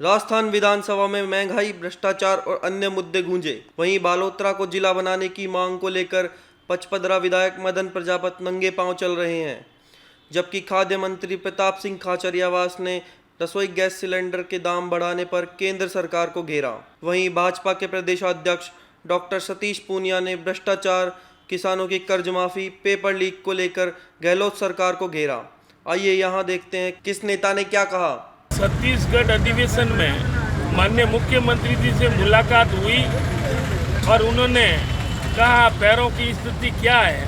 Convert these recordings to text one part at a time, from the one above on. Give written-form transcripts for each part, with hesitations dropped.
राजस्थान विधानसभा में महंगाई, भ्रष्टाचार और अन्य मुद्दे गूंजे। वहीं बालोतरा को जिला बनाने की मांग को लेकर पचपदरा विधायक मदन प्रजापति नंगे पांव चल रहे हैं, जबकि खाद्य मंत्री प्रताप सिंह खाचरियावास ने रसोई गैस सिलेंडर के दाम बढ़ाने पर केंद्र सरकार को घेरा। वहीं भाजपा के प्रदेशाध्यक्ष डॉक्टर सतीश पूनिया ने भ्रष्टाचार, किसानों की कर्ज माफी, पेपर लीक को लेकर गहलोत सरकार को घेरा। आइए यहाँ देखते हैं किस नेता ने क्या कहा। छत्तीसगढ़ अधिवेशन में माननीय मुख्यमंत्री जी से मुलाकात हुई और उन्होंने कहा पैरों की स्थिति क्या है,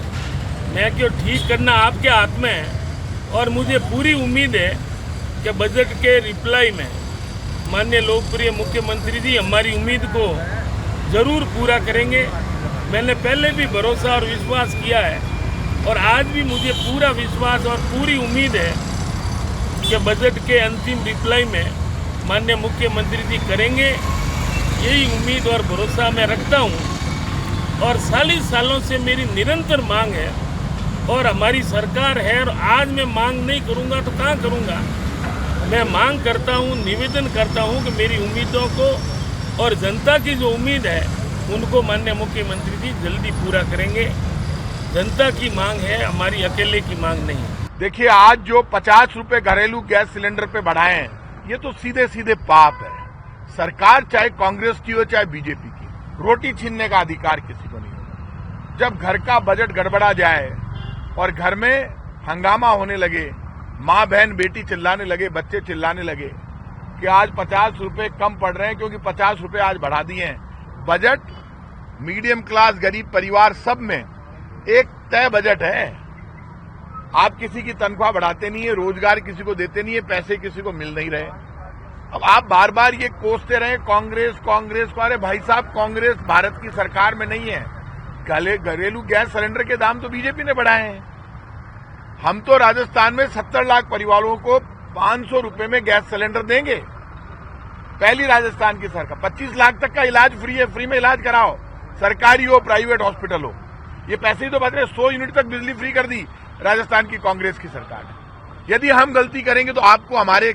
मैं क्यों ठीक करना आपके हाथ में है। और मुझे पूरी उम्मीद है कि बजट के रिप्लाई में माननीय लोकप्रिय मुख्यमंत्री जी हमारी उम्मीद को ज़रूर पूरा करेंगे। मैंने पहले भी भरोसा और विश्वास किया है और आज भी मुझे पूरा विश्वास और पूरी उम्मीद है कि बजट के अंतिम रिप्लाई में माननीय मुख्यमंत्री जी करेंगे। यही उम्मीद और भरोसा मैं रखता हूं और सालों से मेरी निरंतर मांग है और हमारी सरकार है और आज मैं मांग नहीं करूंगा तो कहाँ करूंगा। मैं मांग करता हूं, निवेदन करता हूं कि मेरी उम्मीदों को और जनता की जो उम्मीद है उनको माननीय मुख्यमंत्री जी जल्दी पूरा करेंगे। जनता की मांग है, हमारी अकेले की मांग नहीं है। देखिए, आज जो 50 रुपए घरेलू गैस सिलेंडर पे बढ़ाए हैं, ये तो सीधे सीधे पाप है। सरकार चाहे कांग्रेस की हो चाहे बीजेपी की, रोटी छीनने का अधिकार किसी को नहीं होगा। जब घर का बजट गड़बड़ा जाए और घर में हंगामा होने लगे, माँ बहन बेटी चिल्लाने लगे, बच्चे चिल्लाने लगे कि आज 50 रुपए कम पड़ रहे हैं क्योंकि 50 रुपए आज बढ़ा दिए हैं। बजट मीडियम क्लास, गरीब परिवार सब में एक तय बजट है। आप किसी की तनख्वाह बढ़ाते नहीं है, रोजगार किसी को देते नहीं है, पैसे किसी को मिल नहीं रहे। अब आप बार बार ये कोसते रहे कांग्रेस को। अरे भाई साहब, कांग्रेस भारत की सरकार में नहीं है। घरेलू गैस सिलेंडर के दाम तो बीजेपी ने बढ़ाए हैं। हम तो राजस्थान में 70 लाख परिवारों को 500 रुपए में गैस सिलेंडर देंगे। पहली राजस्थान की सरकार 25 लाख तक का इलाज फ्री है, फ्री में इलाज कराओ, सरकारी हो प्राइवेट हॉस्पिटल हो। ये पैसे ही तो बच रहे। 100 यूनिट तक बिजली फ्री कर दी राजस्थान की कांग्रेस की सरकार ने। यदि हम गलती करेंगे तो आपको हमारे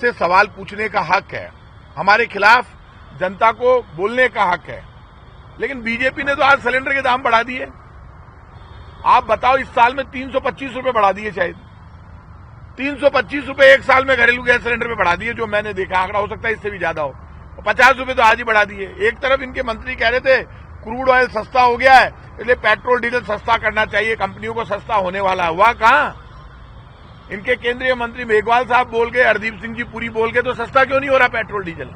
से सवाल पूछने का हक है, हमारे खिलाफ जनता को बोलने का हक है। लेकिन बीजेपी ने तो आज सिलेंडर के दाम बढ़ा दिए। आप बताओ, इस साल में 325 रुपए बढ़ा दिए, शायद 325 रुपए एक साल में घरेलू गैस सिलेंडर पे बढ़ा दिए, जो मैंने देखा। आंकड़ा हो सकता है इससे भी ज्यादा हो। 50 रुपए तो आज ही बढ़ा दिए। एक तरफ इनके मंत्री कह रहे थे क्रूड ऑयल सस्ता हो गया है, इसलिए पेट्रोल डीजल सस्ता करना चाहिए, कंपनियों को सस्ता होने वाला हुआ कहां। इनके केंद्रीय मंत्री मेघवाल साहब बोल गए, हरदीप सिंह जी पुरी बोल गए, तो सस्ता क्यों नहीं हो रहा पेट्रोल डीजल।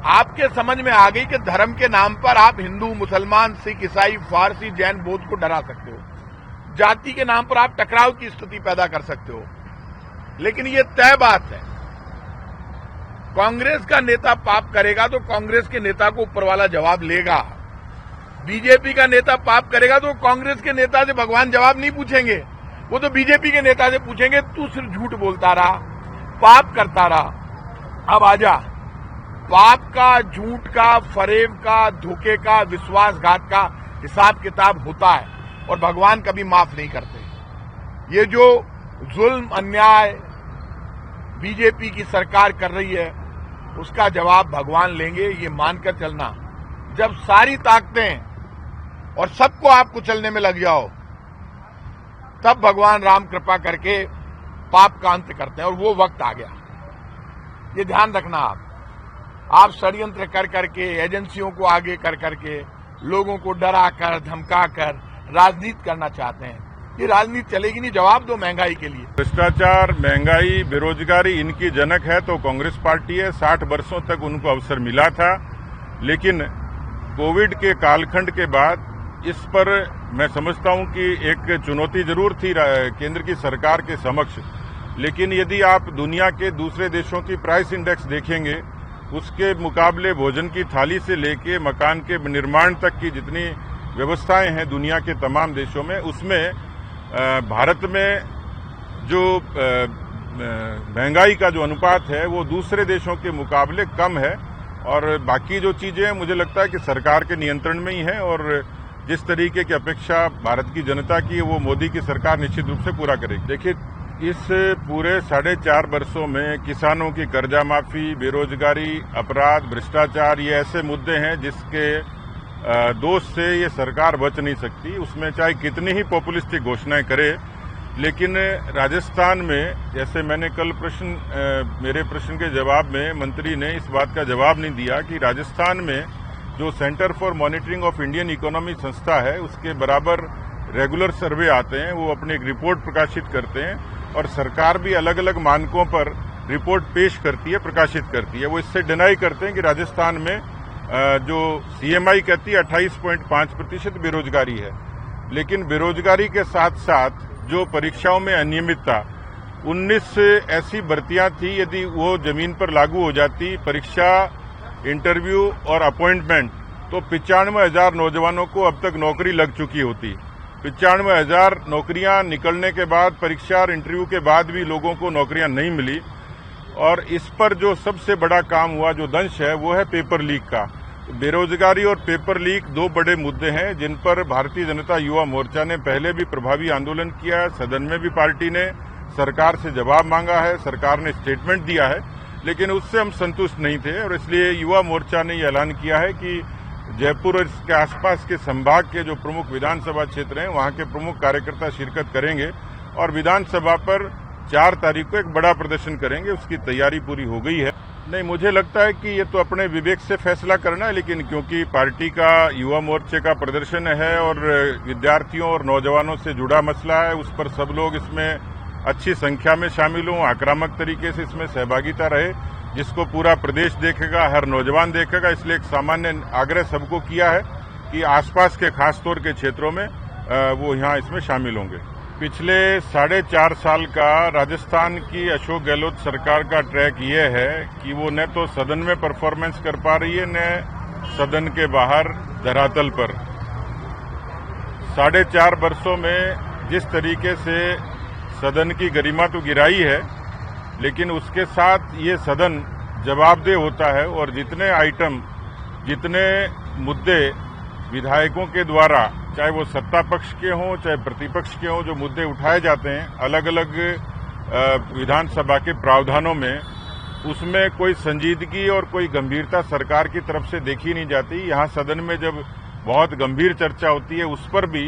आपके समझ में आ गई कि धर्म के नाम पर आप हिंदू, मुसलमान, सिख, ईसाई, फारसी, जैन, बौद्ध को डरा सकते हो। जाति के नाम पर आप टकराव की स्थिति पैदा कर सकते हो। लेकिन ये तय बात है, कांग्रेस का नेता पाप करेगा तो कांग्रेस के नेता को ऊपर वाला जवाब लेगा। बीजेपी का नेता पाप करेगा तो कांग्रेस के नेता से भगवान जवाब नहीं पूछेंगे, वो तो बीजेपी के नेता से पूछेंगे, तू सिर्फ झूठ बोलता रहा, पाप करता रहा। अब आजा, पाप का, झूठ का, फरेब का, धोखे का, विश्वासघात का हिसाब किताब होता है और भगवान कभी माफ नहीं करते। ये जो जुल्म, अन्याय बीजेपी की सरकार कर रही है, उसका जवाब भगवान लेंगे, ये मानकर चलना। जब सारी ताकतें और सबको आप कुचलने में लग जाओ, तब भगवान राम कृपा करके पाप का अंत करते हैं, और वो वक्त आ गया। ये ध्यान रखना। आप षड्यंत्र कर करके, एजेंसियों को आगे कर करके, लोगों को डरा कर, धमका कर राजनीति करना चाहते हैं। ये राजनीति चलेगी नहीं। जवाब दो महंगाई के लिए। भ्रष्टाचार, महंगाई, बेरोजगारी इनकी जनक है तो कांग्रेस पार्टी है। 60 वर्षों तक उनको अवसर मिला था, लेकिन कोविड के कालखंड के बाद इस पर मैं समझता हूं कि एक चुनौती जरूर थी केंद्र की सरकार के समक्ष। लेकिन यदि आप दुनिया के दूसरे देशों की प्राइस इंडेक्स देखेंगे, उसके मुकाबले भोजन की थाली से लेके मकान के निर्माण तक की जितनी व्यवस्थाएं हैं दुनिया के तमाम देशों में, उसमें भारत में जो महंगाई का जो अनुपात है वो दूसरे देशों के मुकाबले कम है। और बाकी जो चीजें हैं मुझे लगता है कि सरकार के नियंत्रण में ही है, और जिस तरीके की अपेक्षा भारत की जनता की है वो मोदी की सरकार निश्चित रूप से पूरा करेगी। देखिए, इस पूरे 4.5 वर्षों में किसानों की कर्जा माफी, बेरोजगारी, अपराध, भ्रष्टाचार, ये ऐसे मुद्दे हैं जिसके दोष से ये सरकार बच नहीं सकती। उसमें चाहे कितनी ही पॉपुलिस्टिक घोषणाएं करे, लेकिन राजस्थान में, जैसे मैंने कल मेरे प्रश्न के जवाब में मंत्री ने इस बात का जवाब नहीं दिया कि राजस्थान में जो centre for monitoring of Indian economy संस्था है, उसके बराबर रेगुलर सर्वे आते हैं, वो अपनी एक रिपोर्ट प्रकाशित करते हैं और सरकार भी अलग अलग मानकों पर रिपोर्ट पेश करती है, प्रकाशित करती है। वो इससे डिनाई करते हैं कि राजस्थान में जो सीएमआई कहती है 28.5% बेरोजगारी है, लेकिन बेरोजगारी के साथ साथ जो परीक्षाओं में अनियमितता, 19 ऐसी भर्तियां थी, यदि वो जमीन पर लागू हो जाती, परीक्षा, इंटरव्यू और अपॉइंटमेंट, तो 95,000 नौजवानों को अब तक नौकरी लग चुकी होती। 95,000 नौकरियां निकलने के बाद, परीक्षा और इंटरव्यू के बाद भी लोगों को नौकरियां नहीं मिली। और इस पर जो सबसे बड़ा काम हुआ, जो दंश है, वो है पेपर लीक का। बेरोजगारी और पेपर लीक दो बड़े मुद्दे हैं जिन पर भारतीय जनता युवा मोर्चा ने पहले भी प्रभावी आंदोलन किया है। सदन में भी पार्टी ने सरकार से जवाब मांगा है, सरकार ने स्टेटमेंट दिया है, लेकिन उससे हम संतुष्ट नहीं थे और इसलिए युवा मोर्चा ने यह ऐलान किया है कि जयपुर और इसके आसपास के संभाग के जो प्रमुख विधानसभा क्षेत्र हैं, वहां के प्रमुख कार्यकर्ता शिरकत करेंगे और विधानसभा पर 4 तारीख को एक बड़ा प्रदर्शन करेंगे। उसकी तैयारी पूरी हो गई है। नहीं, मुझे लगता है कि ये तो अपने विवेक से फैसला करना है, लेकिन क्योंकि पार्टी का, युवा मोर्चे का प्रदर्शन है और विद्यार्थियों और नौजवानों से जुड़ा मसला है, उस पर सब लोग इसमें अच्छी संख्या में शामिल हों, आक्रामक तरीके से इसमें सहभागिता रहे, जिसको पूरा प्रदेश देखेगा, हर नौजवान देखेगा। इसलिए एक सामान्य आग्रह सबको किया है कि आसपास के खासतौर के क्षेत्रों में वो यहाँ इसमें शामिल होंगे। पिछले 4.5 साल का राजस्थान की अशोक गहलोत सरकार का ट्रैक ये है कि वो न तो सदन में परफॉर्मेंस कर पा रही है, न सदन के बाहर धरातल पर। 4.5 वर्षों में जिस तरीके से सदन की गरिमा तो गिराई है, लेकिन उसके साथ ये सदन जवाबदेह होता है और जितने आइटम, जितने मुद्दे विधायकों के द्वारा, चाहे वो सत्ता पक्ष के हों चाहे प्रतिपक्ष के हों, जो मुद्दे उठाए जाते हैं अलग अलग विधानसभा के प्रावधानों में, उसमें कोई संजीदगी और कोई गंभीरता सरकार की तरफ से देखी नहीं जाती। यहाँ सदन में जब बहुत गंभीर चर्चा होती है, उस पर भी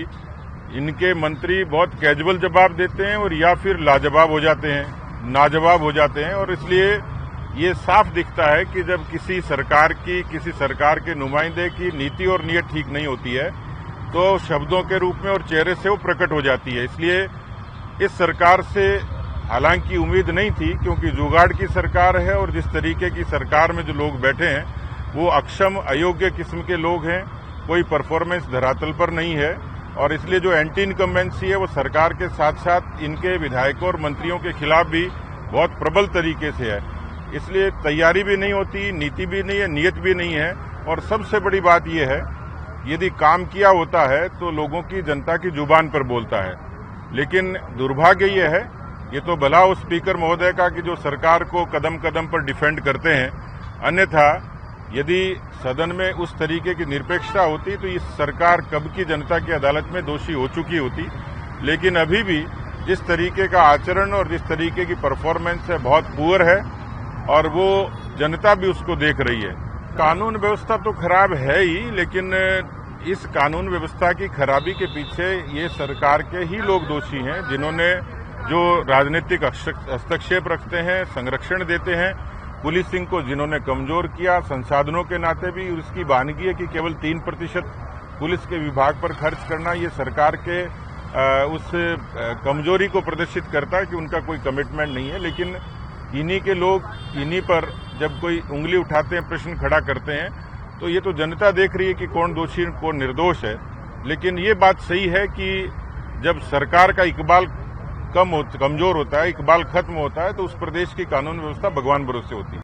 इनके मंत्री बहुत कैजुअल जवाब देते हैं और या फिर लाजवाब हो जाते हैं, नाजवाब हो जाते हैं। और इसलिए ये साफ दिखता है कि जब किसी सरकार के नुमाइंदे की नीति और नीयत ठीक नहीं होती है, तो शब्दों के रूप में और चेहरे से वो प्रकट हो जाती है। इसलिए इस सरकार से हालांकि उम्मीद नहीं थी, क्योंकि जुगाड़ की सरकार है और जिस तरीके की सरकार में जो लोग बैठे हैं वो अक्षम, अयोग्य किस्म के लोग हैं, कोई परफॉर्मेंस धरातल पर नहीं है। और इसलिए जो एंटी इनकम्बेंसी है वो सरकार के साथ साथ इनके विधायकों और मंत्रियों के खिलाफ भी बहुत प्रबल तरीके से है। इसलिए तैयारी भी नहीं होती, नीति भी नहीं है, नियत भी नहीं है। और सबसे बड़ी बात यह है, यदि काम किया होता है तो लोगों की, जनता की जुबान पर बोलता है। लेकिन दुर्भाग्य ये है, ये तो भला उस स्पीकर महोदय का कि जो सरकार को कदम कदम पर डिफेंड करते हैं, अन्यथा यदि सदन में उस तरीके की निरपेक्षता होती तो इस सरकार कब की जनता की अदालत में दोषी हो चुकी होती। लेकिन अभी भी जिस तरीके का आचरण और जिस तरीके की परफॉर्मेंस है बहुत पुअर है और वो जनता भी उसको देख रही है। कानून व्यवस्था तो खराब है ही, लेकिन इस कानून व्यवस्था की खराबी के पीछे ये सरकार के ही लोग दोषी हैं, जिन्होंने जो राजनीतिक हस्तक्षेप रखते हैं, संरक्षण देते हैं, पुलिसिंग को जिन्होंने कमजोर किया, संसाधनों के नाते भी उसकी बहानगी है कि केवल 3% पुलिस के विभाग पर खर्च करना, ये सरकार के उस कमजोरी को प्रदर्शित करता है कि उनका कोई कमिटमेंट नहीं है। लेकिन इन्हीं के लोग इन्हीं पर जब कोई उंगली उठाते हैं, प्रश्न खड़ा करते हैं, तो ये तो जनता देख रही है कि कौन दोषी कौन निर्दोष है। लेकिन ये बात सही है कि जब सरकार का इकबाल कमजोर होता है, इकबाल खत्म होता है, तो उस प्रदेश की कानून व्यवस्था भगवान भरोसे होती है।